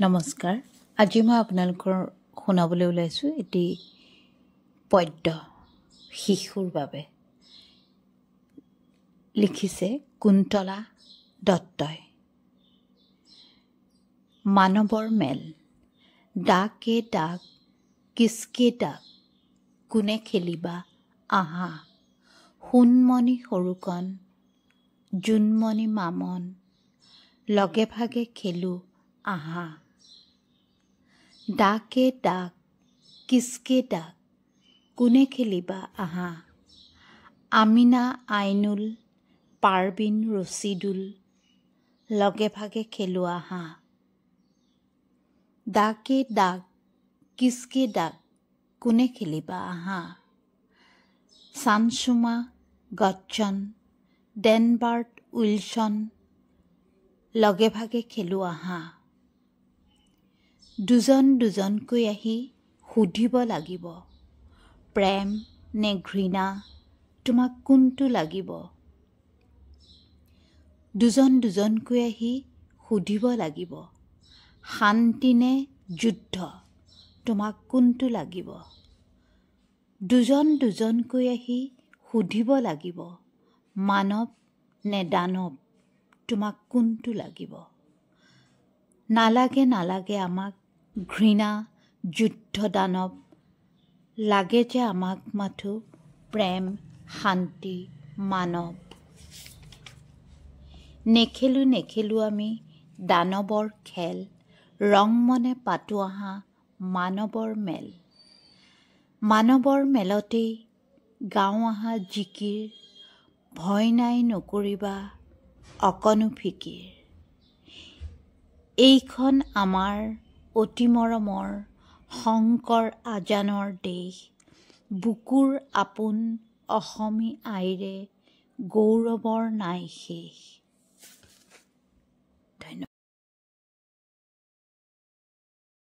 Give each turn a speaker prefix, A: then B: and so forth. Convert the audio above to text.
A: নমস্কাৰ। আজি মই আপোনালোকৰ শুনাবলৈ ওলাইছোঁ এটি পদ্য শিশুৰ বাবে। লিখিছে কুন্তলা দত্তই। মানৱৰ মেল ডাকে ডাক কিচকে ডাক কোনে খেলিবা আহা সোণমণি সৰুকণ জোনমণি মামন লগে ভাগে খেলোঁ আহা। ডাকে ডাক কিচকে ডাক কোনে খেলিবা আহা আমিনা আইনুল পাৰবিন ৰচিদুল লগে ভাগে খেলোঁ আহা। ডাকে ডাক কিচকে ডাক কোনে খেলিবা আহা চানচুমা গটছন ডেনবাৰ্ট উইলছন লগে ভাগে খেলোঁ আহা। দুজন দুজনকৈ আহি সুধিব লাগিব প্ৰেম নে ঘৃণা তোমাক কোনটো লাগিব। দুজন দুজনকৈ আহি সুধিব লাগিব শান্তি নে যুদ্ধ তোমাক কোনটো লাগিব। দুজন দুজনকৈ আহি সুধিব লাগিব মানৱ নে দানৱ তোমাক কোনটো লাগিব। নালাগে নালাগে আমাক ঘৃণা যুদ্ধ দানৱ লাগে যে আমাক মাথো প্ৰেম শান্তি মানৱ। নেখেলোঁ নেখেলোঁ আমি দানৱৰ খেল ৰং মনে পাতোঁ আহা মানৱৰ মেল। মানৱৰ মেলতেই গাওঁ আহা জিকিৰ ভয় নাই নকৰিবা অকণো ফিকিৰ। এইখন আমাৰ অতি মৰমৰ শংকৰ আজানৰ দেশ বুকুৰ আপোন অসমী আইৰে গৌৰৱৰ নাই শেষ।